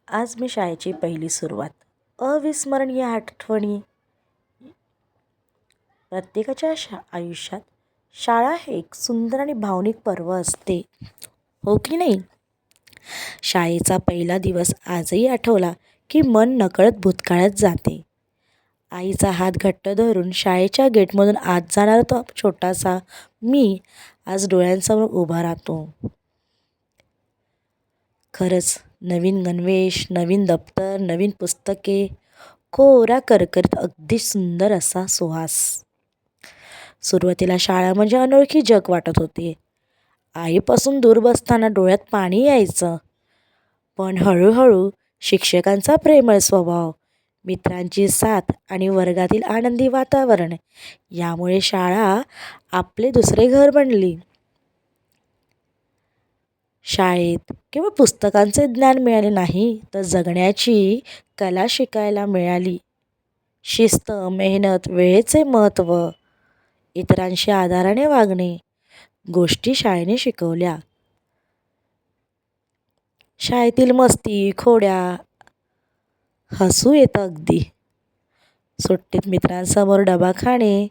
आज मी शाळेची पहिली सुरुवात. अविस्मरणीय आठवणी. प्रत्येकाच्या आयुष्यात शाळा हे एक सुंदर आणि भावनिक पर्व असते, हो की नाही? शाळेचा पहिला दिवस आजही आठवला की मन नकळत भूतकाळात जाते. आईचा हात घट्ट धरून शाळेच्या गेटमधून आत जाणारा तो छोटासा मी आज डोळ्यांसमोर उभा राहतो. खरंच, नवीन गणवेश, नवीन दप्तर, नवीन पुस्तके, कोरा करकरीत अगदी सुंदर असा सुहास. सुरुवातीला शाळा म्हणजे अनोळखी जग वाटत होते. आईपासून दूर बसताना डोळ्यात पाणी यायचं. पण हळूहळू शिक्षकांचा प्रेमळ स्वभाव, मित्रांची साथ आणि वर्गातील आनंदी वातावरण यामुळे शाळा आपले दुसरे घर बनली. शाळेत केवळ पुस्तकांचे ज्ञान मिळाले नाही, तर जगण्याची कला शिकायला मिळाली. शिस्त, मेहनत, वेळेचे महत्त्व, इतरांशी आदराने वागणे, गोष्टी शाळेने शिकवल्या. शाळेतील मस्ती, खोड्या, हसू येतं अगदी. सुट्टीत मित्रांसमोर डबा खाणे,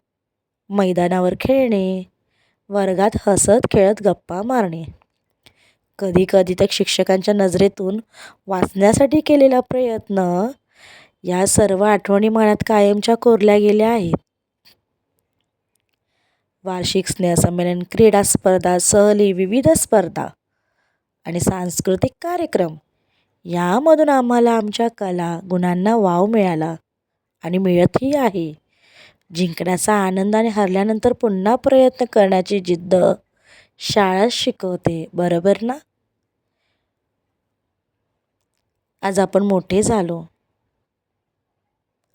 मैदानावर खेळणे, वर्गात हसत खेळत गप्पा मारणे. कधी कधी तर शिक्षकांच्या नजरेतून वाचण्यासाठी केलेला प्रयत्न, या सर्व आठवणी मनात कायमच्या कोरल्या गेल्या आहेत. वार्षिक स्नेहसंमेलन, क्रीडा स्पर्धा, सहली, विविध स्पर्धा आणि सांस्कृतिक कार्यक्रम यामधून आम्हाला आमच्या कला, गुणांना वाव मिळाला आणि मिळतही आहे. जिंकण्याचा आनंद आणि हरल्यानंतर पुन्हा प्रयत्न करण्याची जिद्द शाळा शिकवते, बरोबर ना? आज आपण मोठे झालो,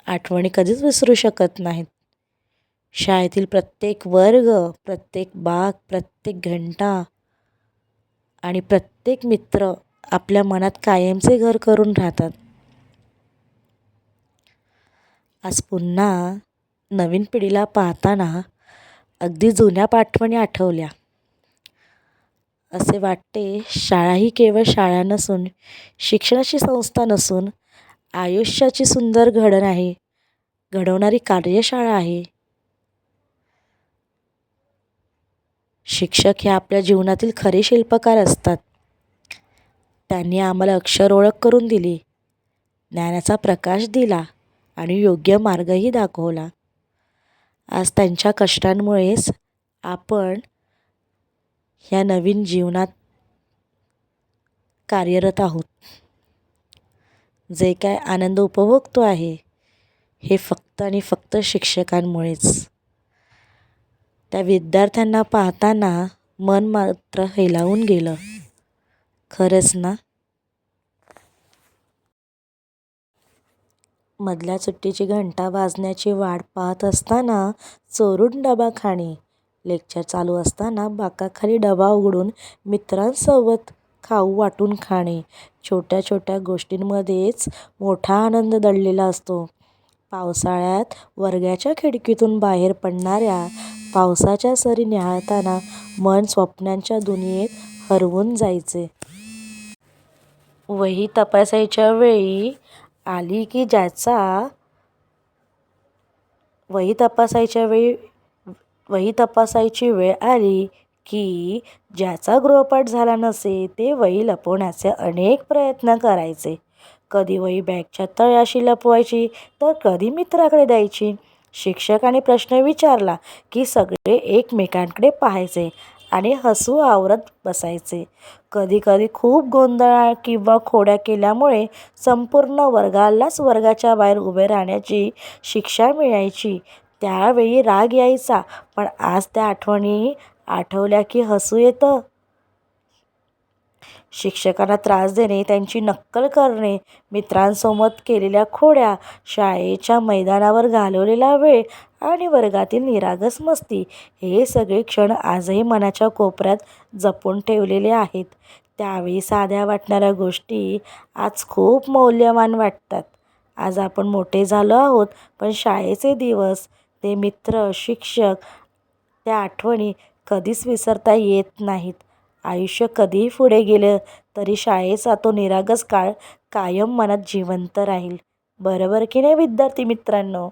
आठवणी कधीच विसरू शकत नाहीत. शाळेतील प्रत्येक वर्ग, प्रत्येक बाग, प्रत्येक घंटा आणि प्रत्येक मित्र आपल्या मनात कायमचे घर करून राहतात. आज पुन्हा नवीन पिढीला पाहताना अगदी जुन्या आठवणी आठवल्या. असे वाटते, शाळा ही केवळ शाळा नसून, शिक्षणाची संस्था नसून, आयुष्याची सुंदर घडण आहे, घडवणारी कार्यशाळा आहे. शिक्षक हे आपल्या जीवनातील खरे शिल्पकार असतात. त्यांनी आम्हाला अक्षर ओळख करून दिली, ज्ञानाचा प्रकाश दिला आणि योग्य मार्गही दाखवला. आज त्यांच्या कष्टांमुळेच आपण ह्या नवीन जीवनात कार्यरत आहोत. जे काय आनंद उपभोगतो आहे, हे फक्त आणि फक्त शिक्षकांमुळेच. त्या विद्यार्थ्यांना पाहताना मन मात्र हेलावून गेलं, खरंच ना? मधल्या सुट्टीची घंटा वाजण्याची वाट पाहत असताना चोरून डबा खाणे, लेक्चर चालू असताना बाकाखाली डबा उघडून मित्रांसोबत खाऊ वाटून खाणे, छोट्या छोट्या गोष्टींमध्येच मोठा आनंद दडलेला असतो. पावसाळ्यात वर्गाच्या खिडकीतून बाहेर पडणाऱ्या पावसाच्या सरी न्याहाळताना मन स्वप्नांच्या दुनियेत हरवून जायचे. वही तपासायच्या वेळी आली की ज्याचा वही तपासायची वेळ आली की ज्याचा गृहपाठ झाला नसे, ते वही लपवण्याचे अनेक प्रयत्न करायचे. कधी वही बॅगच्या तळाशी लपवायची, तर कधी मित्राकडे द्यायची. शिक्षकाने प्रश्न विचारला की सगळे एकमेकांकडे पाहायचे आणि हसू आवरत बसायचे. कधी कधी खूप गोंधळ किंवा खोड्या केल्यामुळे संपूर्ण वर्गालाच वर्गाच्या बाहेर उभे राहण्याची शिक्षा मिळायची. त्यावेळी राग यायचा, पण आज त्या आठवणी आठवल्या की हसू येतं. शिक्षकांना त्रास देणे, त्यांची नक्कल करणे, मित्रांसोबत केलेल्या खोड्या, शाळेच्या मैदानावर घालवलेला वेळ आणि वर्गातील निरागस मस्ती, हे सगळे क्षण आजही मनाच्या कोपऱ्यात जपून ठेवलेले आहेत. त्यावेळी साध्या वाटणाऱ्या गोष्टी आज खूप मौल्यवान वाटतात. आज आपण मोठे झालो आहोत, पण शाळेचे दिवस, ते मित्र, शिक्षक, त्या आठवणी कधीच विसरता येत नाहीत. आयुष्य कधीही पुढे गेलं तरी शाळेचा तो निरागस काळ कायम मनात जिवंत राहील. बरोबर की नाही विद्यार्थी मित्रांनो?